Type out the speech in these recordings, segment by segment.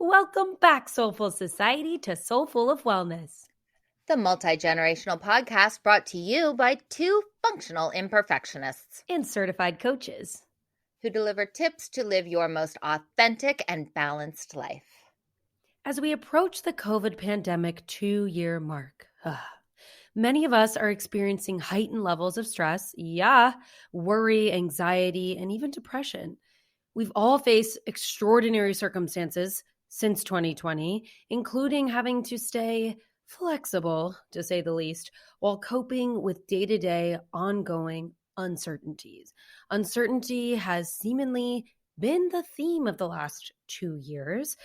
Welcome back, Soulful Society, to Soulful of Wellness, the multi-generational podcast brought to you by two functional imperfectionists and certified coaches who deliver tips to live your most authentic and balanced life. As we approach the COVID pandemic 2-year mark, many of us are experiencing heightened levels of stress, worry, anxiety, and even depression. We've all faced extraordinary circumstances since 2020, including having to stay flexible, to say the least, while coping with day-to-day ongoing uncertainties. Uncertainty has seemingly been the theme of the last 2 years.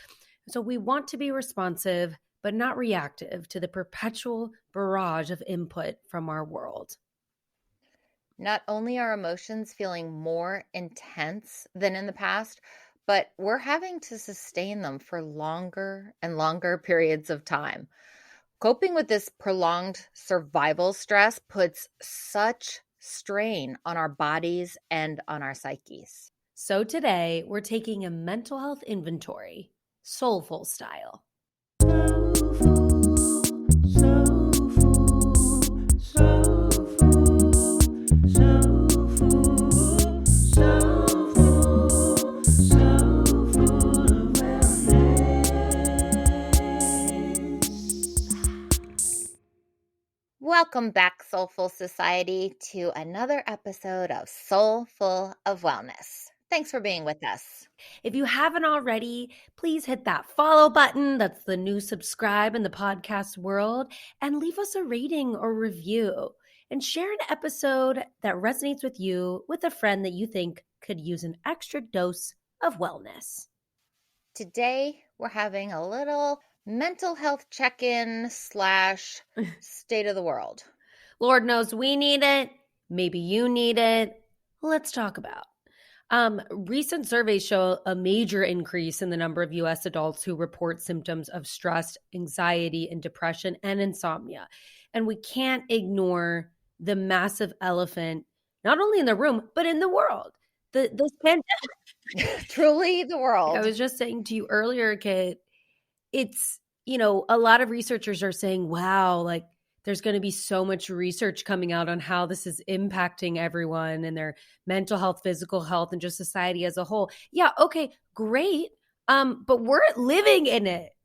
So we want to be responsive, but not reactive to the perpetual barrage of input from our world. Not only are emotions feeling more intense than in the past, but we're having to sustain them for longer and longer periods of time. Coping with this prolonged survival stress puts such strain on our bodies and on our psyches. So today, we're taking a mental health inventory, Soulfull-style. Welcome back, Soulful Society, to another episode of Soulful of Wellness. Thanks for being with us. If you haven't already, please hit that follow button. That's the new subscribe in the podcast world. And leave us a rating or review. And share an episode that resonates with you with a friend that you think could use an extra dose of wellness. Today, we're having a little mental health check-in / state of the world. Lord knows we need it. Maybe you need it. Let's talk about. Recent surveys show a major increase in the number of U.S. adults who report symptoms of stress, anxiety, and depression and insomnia. And we can't ignore the massive elephant, not only in the room, but in the world. This pandemic. Truly the world. I was just saying to you earlier, Kate, it's, a lot of researchers are saying, wow, like there's going to be so much research coming out on how this is impacting everyone and their mental health, physical health, and just society as a whole. Yeah, okay, great. But we're living in it.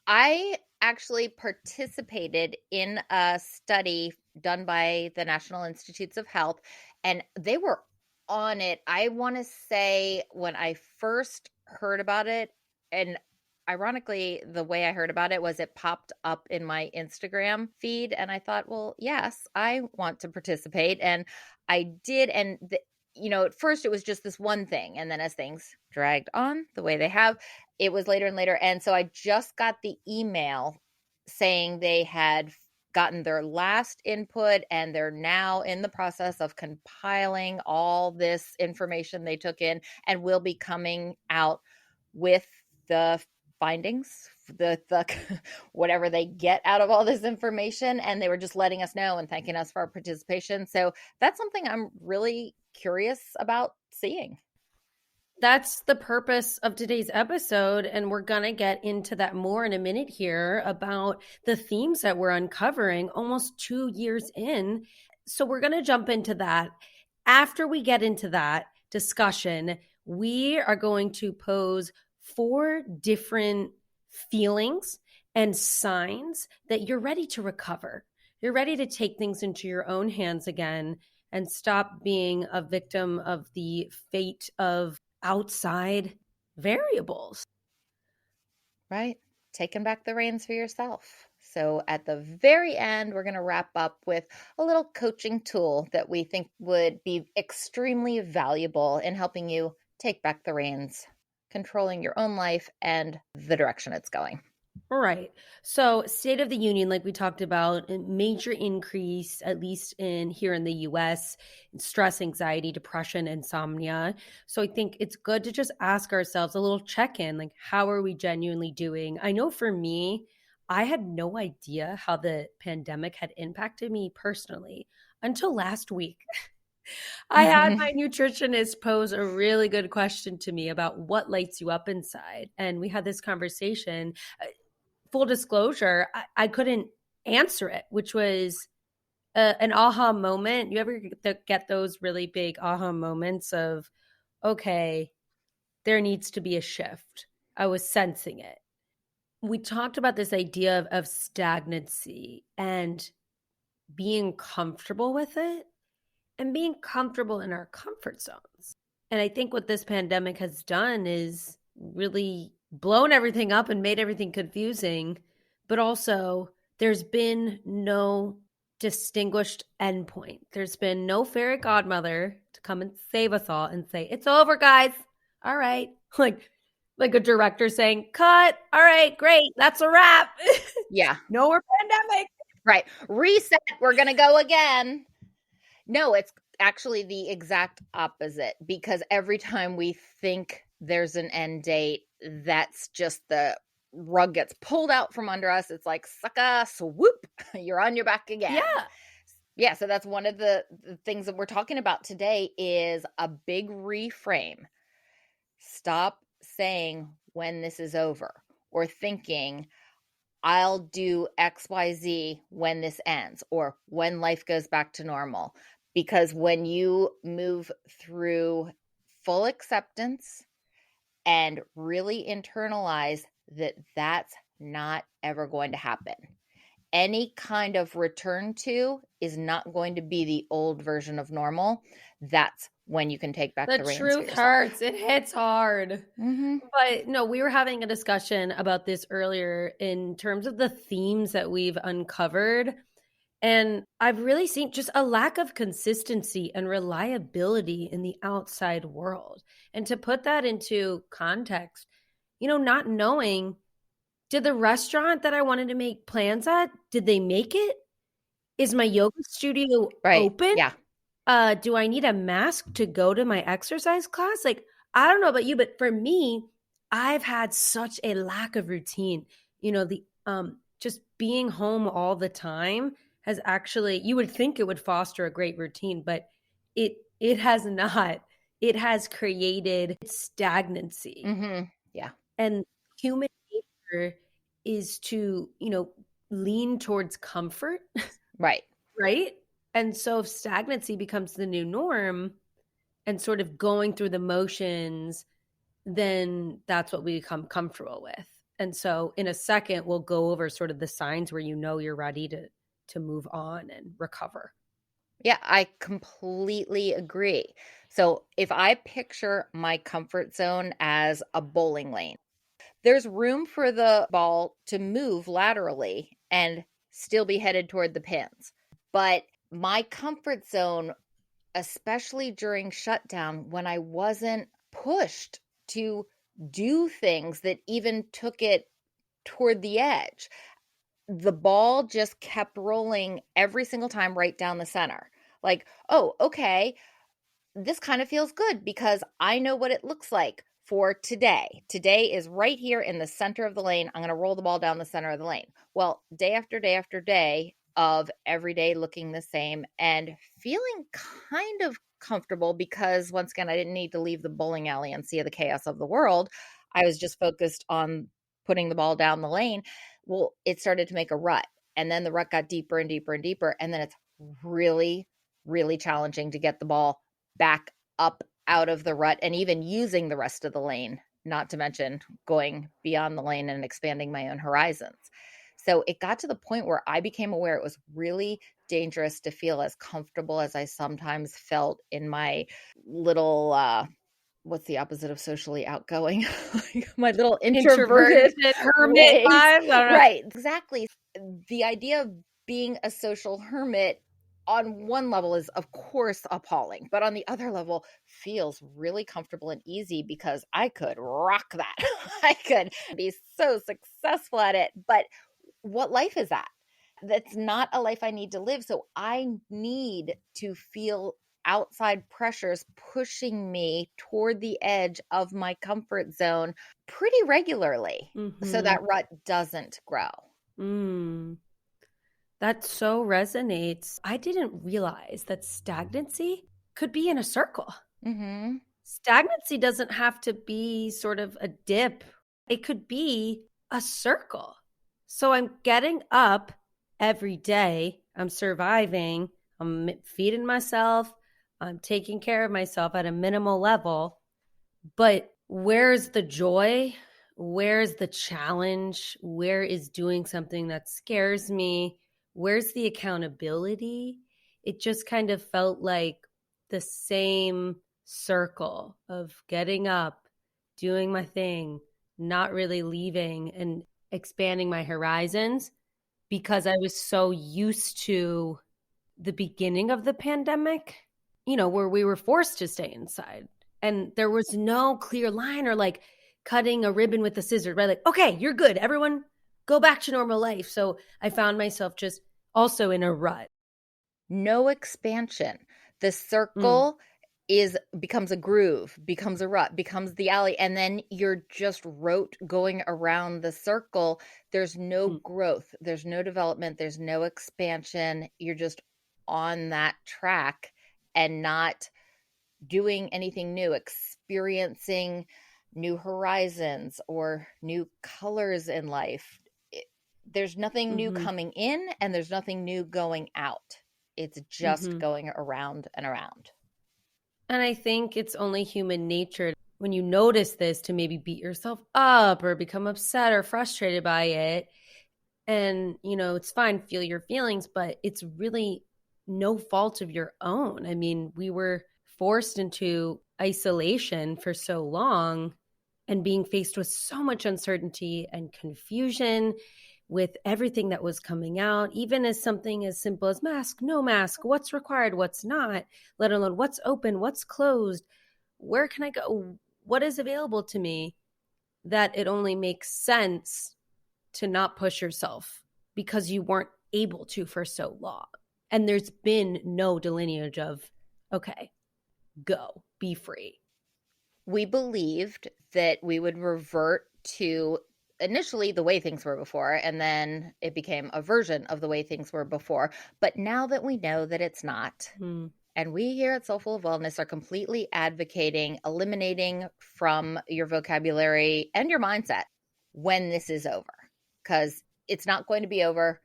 I actually participated in a study done by the National Institutes of Health, and they were on it. I want to say when I first heard about it, and ironically, the way I heard about it was it popped up in my Instagram feed, and I thought, well, yes, I want to participate, and I did. And at first it was just this one thing, and then as things dragged on the way they have, it was later and later. And so I just got the email saying they had gotten their last input and they're now in the process of compiling all this information they took in and will be coming out with the findings, the whatever they get out of all this information. And they were just letting us know and thanking us for our participation. So that's something I'm really curious about seeing. That's the purpose of today's episode, and we're going to get into that more in a minute here about the themes that we're uncovering almost 2 years in. So we're going to jump into that. After we get into that discussion, we are going to pose 4 different feelings and signs that you're ready to recover. You're ready to take things into your own hands again and stop being a victim of the fate of outside variables. Right. Taking back the reins for yourself. So at the very end, we're going to wrap up with a little coaching tool that we think would be extremely valuable in helping you take back the reins, controlling your own life and the direction it's going. Right. So State of the Union, like we talked about, a major increase, at least here in the US, in stress, anxiety, depression, insomnia. So I think it's good to just ask ourselves a little check-in, like how are we genuinely doing? I know for me, I had no idea how the pandemic had impacted me personally until last week. I had my nutritionist pose a really good question to me about what lights you up inside. And we had this conversation. Full disclosure, I couldn't answer it, which was an aha moment. You ever get those really big aha moments of, okay, there needs to be a shift? I was sensing it. We talked about this idea of stagnancy and being comfortable with it and being comfortable in our comfort zones. And I think what this pandemic has done is really blown everything up and made everything confusing, but also there's been no distinguished endpoint. There's been no fairy godmother to come and save us all and say, it's over, guys. All right. Like a director saying, cut. All right, great. That's a wrap. Yeah. No more pandemic. Right. Reset. We're going to go again. No, it's actually the exact opposite, because every time we think there's an end date, that's just the rug gets pulled out from under us. It's like, sucker, swoop, you're on your back again. Yeah. Yeah, so that's one of the things that we're talking about today is a big reframe. Stop saying when this is over or thinking, I'll do XYZ when this ends or when life goes back to normal. Because when you move through full acceptance and really internalize that that's not ever going to happen, any kind of return to is not going to be the old version of normal. That's when you can take back the reins. The truth hurts. It hits hard. Mm-hmm. But no, we were having a discussion about this earlier in terms of the themes that we've uncovered. And I've really seen just a lack of consistency and reliability in the outside world. And to put that into context, not knowing, did the restaurant that I wanted to make plans at, did they make it? Is my yoga studio open? Yeah. Do I need a mask to go to my exercise class? Like, I don't know about you, but for me, I've had such a lack of routine. Just being home all the time has actually, you would think it would foster a great routine, but it has not. It has created stagnancy. Mm-hmm. Yeah. And human nature is to, lean towards comfort. Right. Right. And so if stagnancy becomes the new norm and sort of going through the motions, then that's what we become comfortable with. And so in a second, we'll go over sort of the signs where you're ready to move on and recover. Yeah, I completely agree. So if I picture my comfort zone as a bowling lane, there's room for the ball to move laterally and still be headed toward the pins. But my comfort zone, especially during shutdown, when I wasn't pushed to do things that even took it toward the edge, the ball just kept rolling every single time right down the center. Like, oh, okay, this kind of feels good because I know what it looks like for today. Today is right here in the center of the lane. I'm going to roll the ball down the center of the lane. Well, day after day after day of every day looking the same and feeling kind of comfortable because, once again, I didn't need to leave the bowling alley and see the chaos of the world. I was just focused on putting the ball down the lane. Well, it started to make a rut, and then the rut got deeper and deeper and deeper. And then it's really, really challenging to get the ball back up out of the rut and even using the rest of the lane, not to mention going beyond the lane and expanding my own horizons. So it got to the point where I became aware it was really dangerous to feel as comfortable as I sometimes felt in my little, what's the opposite of socially outgoing? My little introverted hermit vibe. Right, exactly. The idea of being a social hermit on one level is, of course, appalling, but on the other level feels really comfortable and easy because I could rock that. I could be so successful at it. But what life is that? That's not a life I need to live. So I need to feel outside pressures pushing me toward the edge of my comfort zone pretty regularly, so that rut doesn't grow. That so resonates. I didn't realize that stagnancy could be in a circle. Mm-hmm. Stagnancy doesn't have to be sort of a dip. It could be a circle. So I'm getting up every day. I'm surviving. I'm feeding myself. I'm taking care of myself at a minimal level. But where's the joy? Where's the challenge? Where is doing something that scares me? Where's the accountability? It just kind of felt like the same circle of getting up, doing my thing, not really leaving and expanding my horizons because I was so used to the beginning of the pandemic, where we were forced to stay inside and there was no clear line or like cutting a ribbon with a scissors, right? Like, okay, you're good. Everyone go back to normal life. So I found myself just also in a rut. No expansion. The Mm, circle becomes a groove, becomes a rut, becomes the alley, and then you're just rote going around the circle. There's no mm, growth, there's no development, there's no expansion. You're just on that track and not doing anything new, experiencing new horizons or new colors in life. There's nothing new mm-hmm, coming in and there's nothing new going out. It's just mm-hmm. going around and around. And I think it's only human nature when you notice this to maybe beat yourself up or become upset or frustrated by it. And, it's fine, feel your feelings, but it's really no fault of your own. I mean, we were forced into isolation for so long and being faced with so much uncertainty and confusion with everything that was coming out, even as something as simple as mask, no mask, what's required, what's not, let alone what's open, what's closed, where can I go, what is available to me, that it only makes sense to not push yourself because you weren't able to for so long. And there's been no delineage of, okay, go, be free. We believed that we would revert to initially the way things were before, and then it became a version of the way things were before. But now that we know that it's not, Hmm. and we here at Soulful of Wellness are completely advocating eliminating from your vocabulary and your mindset when this is over, because it's not going to be over.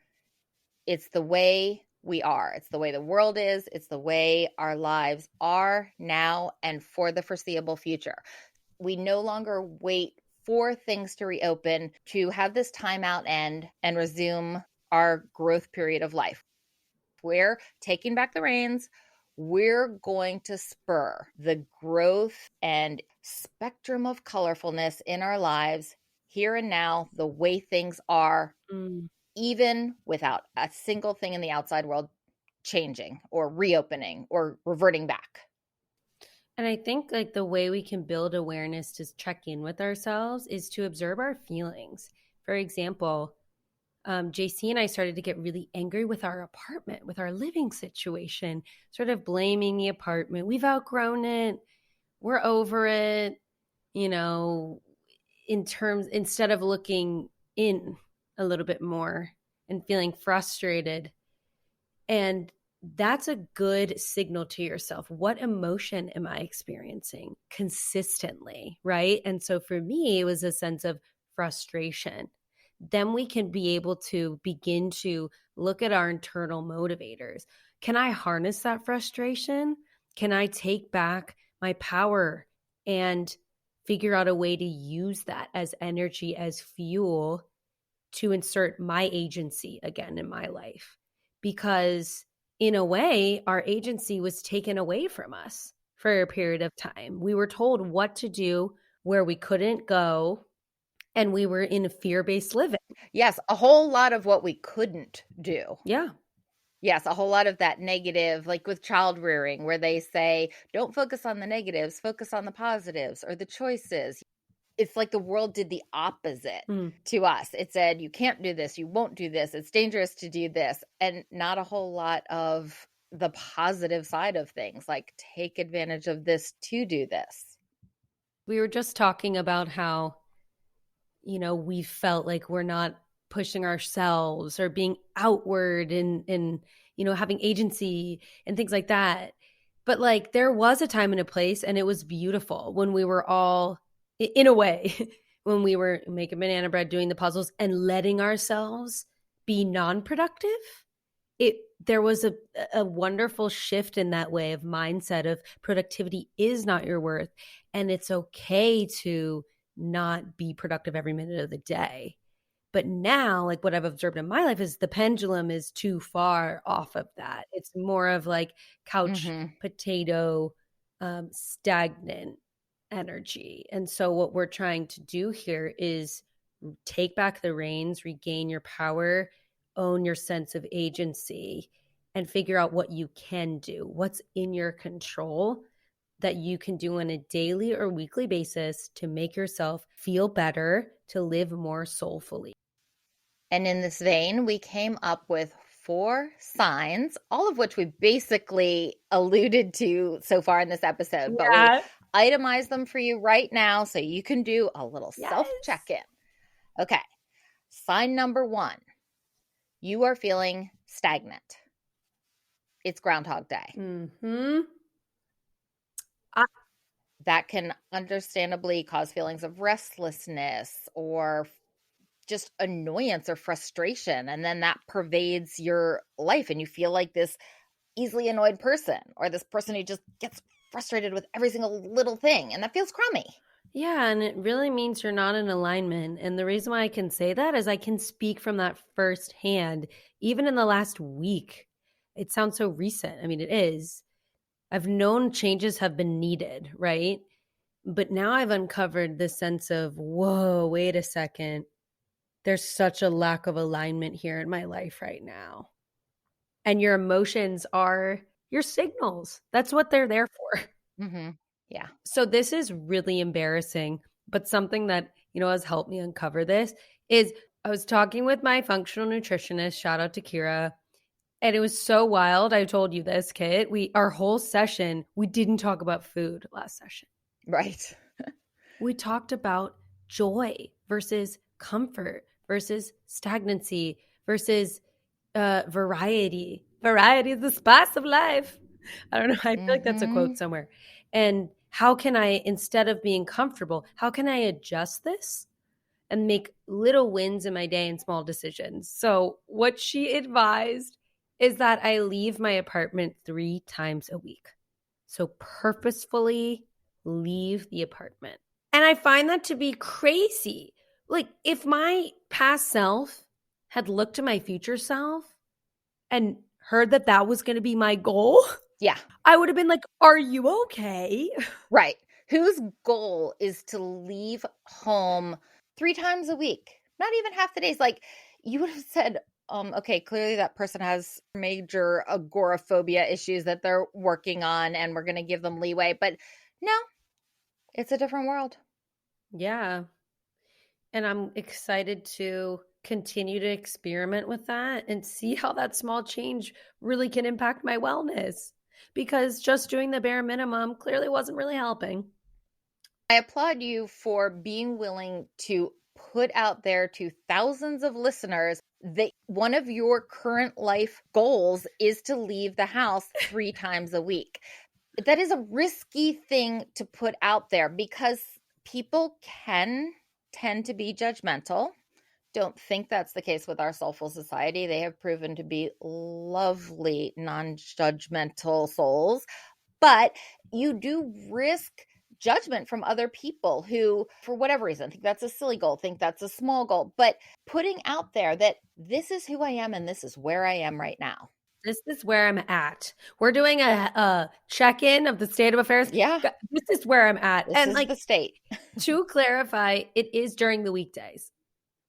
It's the way we are. It's the way the world is. It's the way our lives are now and for the foreseeable future. We no longer wait for things to reopen to have this timeout end and resume our growth period of life. We're taking back the reins. We're going to spur the growth and spectrum of colorfulness in our lives here and now, the way things are, Mm. even without a single thing in the outside world changing or reopening or reverting back. And I think like the way we can build awareness to check in with ourselves is to observe our feelings. For example, JC and I started to get really angry with our apartment, with our living situation, sort of blaming the apartment. We've outgrown it. We're over it. You know, instead of looking in a little bit more and feeling frustrated. And that's a good signal to yourself. What emotion am I experiencing consistently? Right. And so for me, it was a sense of frustration. Then we can be able to begin to look at our internal motivators. Can I harness that frustration? Can I take back my power and figure out a way to use that as energy, as fuel to insert my agency again in my life? Because in a way, our agency was taken away from us for a period of time. We were told what to do, where we couldn't go, and we were in fear-based living. Yes, a whole lot of what we couldn't do. Yeah. Yes, a whole lot of that negative, like with child rearing, where they say, don't focus on the negatives, focus on the positives or the choices. It's like the world did the opposite Mm. to us. It said, you can't do this, you won't do this, it's dangerous to do this, and not a whole lot of the positive side of things, like take advantage of this to do this. We were just talking about how, we felt like we're not pushing ourselves or being outward and having agency and things like that. But like there was a time and a place, and it was beautiful when we were all, in a way, when we were making banana bread, doing the puzzles, and letting ourselves be non-productive. There was a wonderful shift in that way of mindset of productivity is not your worth, and it's okay to not be productive every minute of the day. But now, like what I've observed in my life is the pendulum is too far off of that. It's more of like couch potato, stagnant energy. And so what we're trying to do here is take back the reins, regain your power, own your sense of agency, and figure out what you can do, what's in your control that you can do on a daily or weekly basis to make yourself feel better, to live more soulfully. And in this vein, we came up with 4 signs, all of which we basically alluded to so far in this episode, but we itemize them for you right now so you can do a little self-check-in. Okay. Sign number 1. You are feeling stagnant. It's Groundhog Day. Mm-hmm. That can understandably cause feelings of restlessness or just annoyance or frustration. And then that pervades your life and you feel like this easily annoyed person or this person who just gets frustrated with every single little thing. And that feels crummy. Yeah, and it really means you're not in alignment. And the reason why I can say that is I can speak from that firsthand, even in the last week. It sounds so recent. I mean, it is. I've known changes have been needed, right? But now I've uncovered this sense of, whoa, wait a second. There's such a lack of alignment here in my life right now. And your emotions are your signals. That's what they're there for. Mm-hmm. Yeah. So this is really embarrassing, but something that, has helped me uncover this is I was talking with my functional nutritionist, shout out to Kira, and it was so wild. I told you this, Kit. Our whole session, we didn't talk about food last session. Right. We talked about joy versus comfort versus stagnancy versus variety. Variety is the spice of life. I don't know. I feel like that's a quote somewhere. And how can I, instead of being comfortable, how can I adjust this and make little wins in my day and small decisions? So what she advised is that I leave my apartment 3 times a week. So purposefully leave the apartment. And I find that to be crazy. Like if my past self had looked to my future self and heard that that was going to be my goal, yeah, I would have been like, are you okay? Right. Whose goal is to leave home 3 times a week? Not even half the days. Like you would have said, okay, clearly that person has major agoraphobia issues that they're working on and we're going to give them leeway. But no, it's a different world. Yeah. And I'm excited to continue to experiment with that and see how that small change really can impact my wellness, because just doing the bare minimum clearly wasn't really helping. I applaud you for being willing to put out there to thousands of listeners that one of your current life goals is to leave the house 3 times a week. That is a risky thing to put out there because people can tend to be judgmental. Don't think that's the case with our Soulful Society. They have proven to be lovely, non-judgmental souls. But you do risk judgment from other people who, for whatever reason, think that's a silly goal, think that's a small goal. But putting out there that this is who I am and this is where I am right now. This is where I'm at. We're doing a check-in of the state of affairs. Yeah. This is where I'm at. This is the state. To clarify, it is during the weekdays,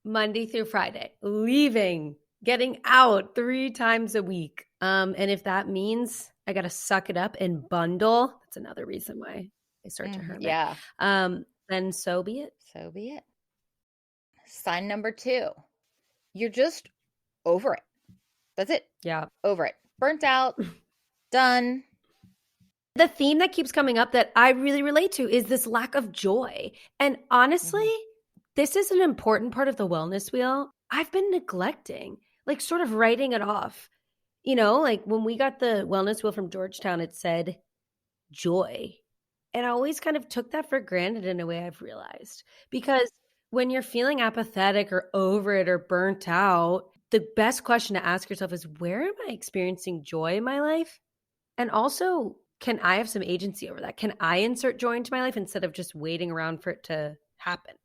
Monday through Friday, leaving, getting out 3 times a week. And if that means I got to suck it up and bundle, that's another reason why I start to hermit. Yeah. Then so be it. So be it. Sign number 2, you're just over it. That's it. Yeah. Over it. Burnt out. Done. The theme that keeps coming up that I really relate to is this lack of joy. And honestly, this is an important part of the wellness wheel I've been neglecting, like sort of writing it off. Like when we got the wellness wheel from Georgetown, it said joy. And I always kind of took that for granted in a way, I've realized. Because when you're feeling apathetic or over it or burnt out, the best question to ask yourself is, where am I experiencing joy in my life? And also, can I have some agency over that? Can I insert joy into my life instead of just waiting around for it to happen?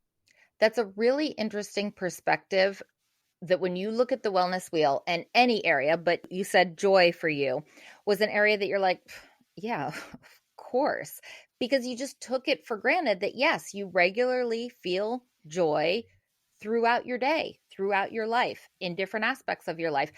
That's a really interesting perspective, that when you look at the wellness wheel and any area, but you said joy for you was an area that you're like, "Pff, yeah, of course," because you just took it for granted that yes, you regularly feel joy throughout your day, throughout your life, in different aspects of your life.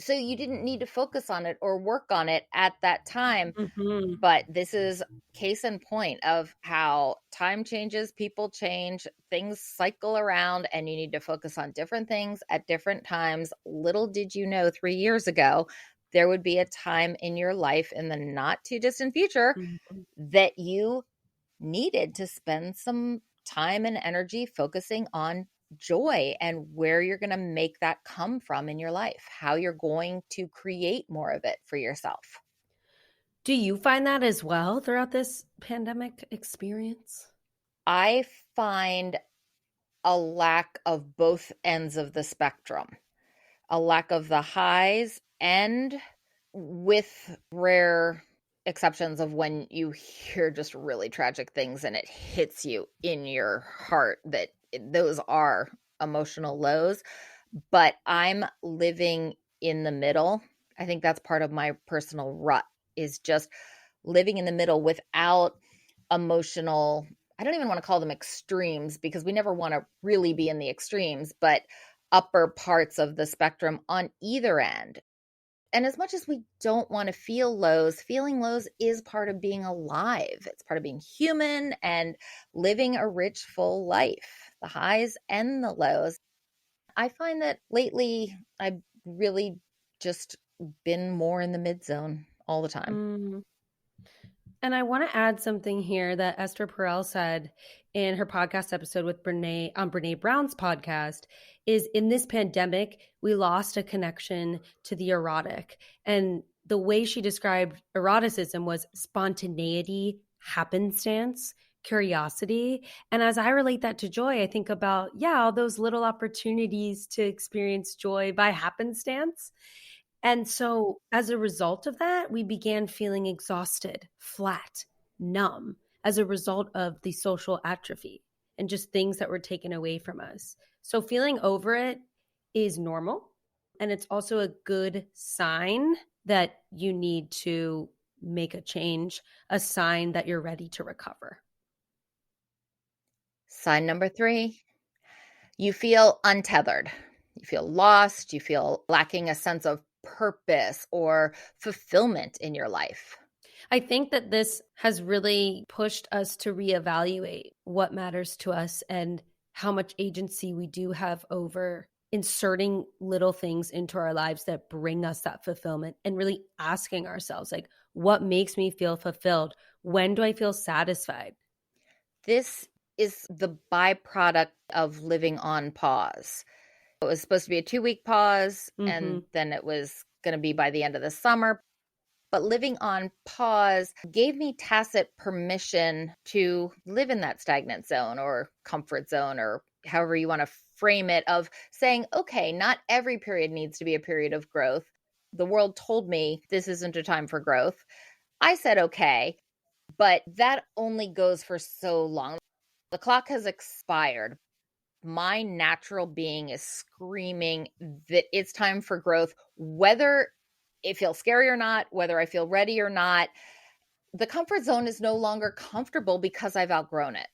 So you didn't need to focus on it or work on it at that time. Mhm. But this is case in point of how time changes, people change, things cycle around, and you need to focus on different things at different times. Little did you know 3 years ago, there would be a time in your life in the not too distant future Mhm. that you needed to spend some time and energy focusing on joy and where you're going to make that come from in your life, how you're going to create more of it for yourself. Do you find that as well throughout this pandemic experience? I find a lack of both ends of the spectrum, a lack of the highs, and with rare exceptions of when you hear just really tragic things and it hits you in your heart, that those are emotional lows. But I'm living in the middle. I think that's part of my personal rut, is just living in the middle without emotional, I don't even want to call them extremes because we never want to really be in the extremes, but upper parts of the spectrum on either end. And as much as we don't want to feel lows, feeling lows is part of being alive. It's part of being human and living a rich, full life, the highs and the lows. I find that lately I've really just been more in the mid zone all the time. Mm. And I want to add something here that Esther Perel said in her podcast episode with Brene on Brene Brown's podcast is, in this pandemic, we lost a connection to the erotic. And the way she described eroticism was spontaneity, happenstance, curiosity. And as I relate that to joy, I think about, yeah, all those little opportunities to experience joy by happenstance. And so, as a result of that, we began feeling exhausted, flat, numb as a result of the social atrophy and just things that were taken away from us. So, feeling over it is normal. And it's also a good sign that you need to make a change, a sign that you're ready to recover. Sign number 3, you feel untethered. You feel lost. You feel lacking a sense of purpose or fulfillment in your life. I think that this has really pushed us to reevaluate what matters to us and how much agency we do have over inserting little things into our lives that bring us that fulfillment, and really asking ourselves, like, what makes me feel fulfilled? When do I feel satisfied? This is the byproduct of living on pause. It was supposed to be a 2-week pause, Mm-hmm. and then it was going to be by the end of the summer. But living on pause gave me tacit permission to live in that stagnant zone or comfort zone, or however you want to frame it, of saying, okay, not every period needs to be a period of growth. The world told me this isn't a time for growth. I said, okay, but that only goes for so long. The clock has expired. My natural being is screaming that it's time for growth, whether it feels scary or not, whether I feel ready or not. The comfort zone is no longer comfortable because I've outgrown it.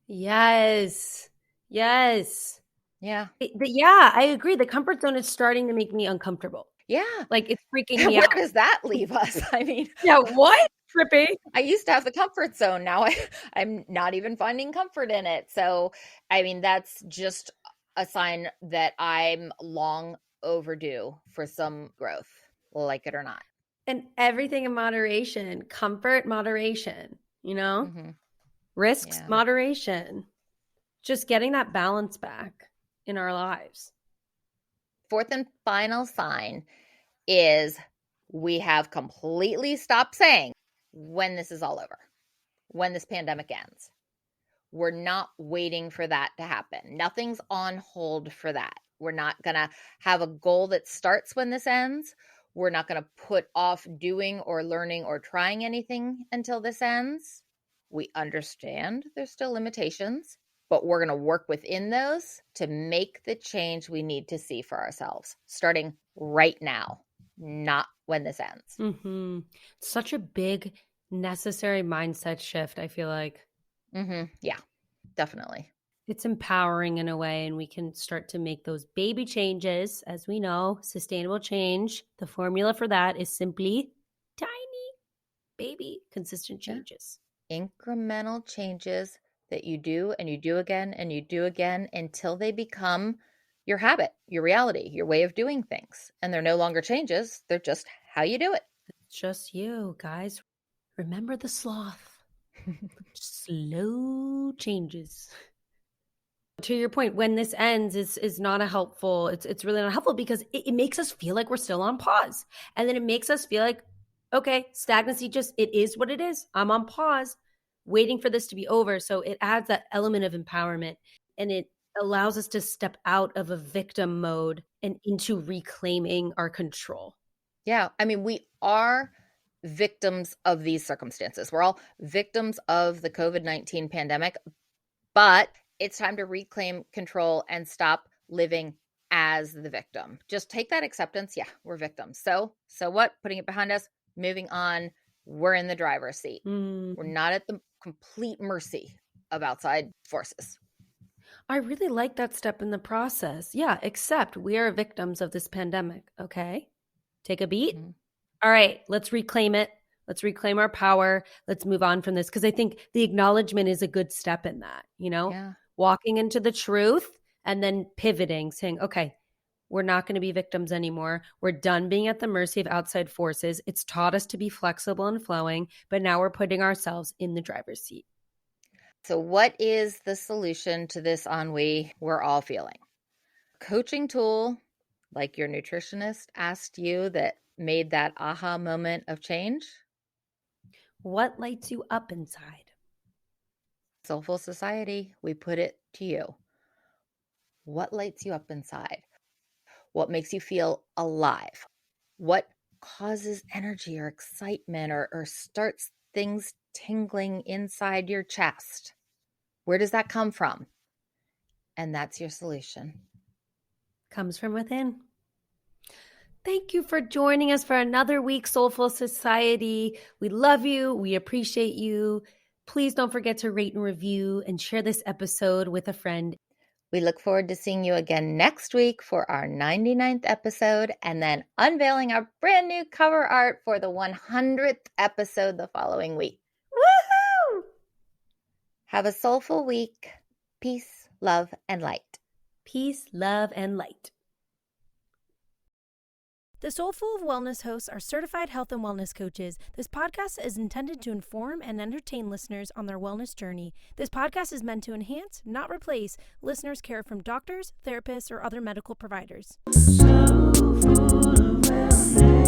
Yes. Yes. Yeah. Yeah, I agree. The comfort zone is starting to make me uncomfortable. Yeah. Like, it's freaking me Where out. does that leave us? I mean, Yeah, what? Trippy. I used to have the comfort zone. Now I'm not even finding comfort in it. So, I mean, that's just a sign that I'm long overdue for some growth, like it or not. And everything in moderation, comfort, moderation, Hmm. risks, Yeah. moderation, just getting that balance back in our lives. Fourth and final sign is we have completely stopped saying, when this is all over, when this pandemic ends. We're not waiting for that to happen. Nothing's on hold for that. We're not going to have a goal that starts when this ends. We're not going to put off doing or learning or trying anything until this ends. We understand there's still limitations, but we're going to work within those to make the change we need to see for ourselves, starting right now, not when this ends. Mm-hmm. Such a big, necessary mindset shift, I feel like. Yeah, definitely. It's empowering in a way, and we can start to make those baby changes. As we know, sustainable change, the formula for that is simply tiny, baby, consistent changes. Incremental changes that you do and you do again and you do again until they become your habit, your reality, your way of doing things. And they're no longer changes. They're just how you do it. It's just you, guys. Remember the sloth. Slow changes. To your point, when this ends is not a helpful, it's really not helpful because it makes us feel like we're still on pause. And then it makes us feel like, okay, stagnancy it is what it is. I'm on pause, waiting for this to be over. So it adds that element of empowerment, and it allows us to step out of a victim mode and into reclaiming our control. Yeah. I mean, we are victims of these circumstances. We're all victims of the COVID-19 pandemic, but it's time to reclaim control and stop living as the victim. Just take that acceptance. Yeah, we're victims. So what? Putting it behind us, moving on. We're in the driver's seat. We're not at the complete mercy of outside forces. I really like that step in the process. Yeah, except we are victims of this pandemic. Okay. Take a beat. All right, let's reclaim it. Let's reclaim our power. Let's move on from this. Because I think the acknowledgement is a good step in that, walking into the truth and then pivoting, saying, okay, we're not going to be victims anymore. We're done being at the mercy of outside forces. It's taught us to be flexible and flowing, but now we're putting ourselves in the driver's seat. So what is the solution to this ennui we're all feeling? Coaching tool, like your nutritionist asked you, that made that aha moment of change? What lights you up inside? Soulful Society, we put it to you. What lights you up inside? What makes you feel alive? What causes energy or excitement or starts things tingling inside your chest? Where does that come from? And that's your solution. Comes from within. Thank you for joining us for another week, Soulful Society. We love you. We appreciate you. Please don't forget to rate and review and share this episode with a friend. We look forward to seeing you again next week for our 99th episode, and then unveiling our brand new cover art for the 100th episode the following week. Woohoo! Have a soulful week. Peace, love, and light. Peace, love, and light. The Soulful of Wellness hosts are certified health and wellness coaches. This podcast is intended to inform and entertain listeners on their wellness journey. This podcast is meant to enhance, not replace, listeners' care from doctors, therapists, or other medical providers. So full of wellness.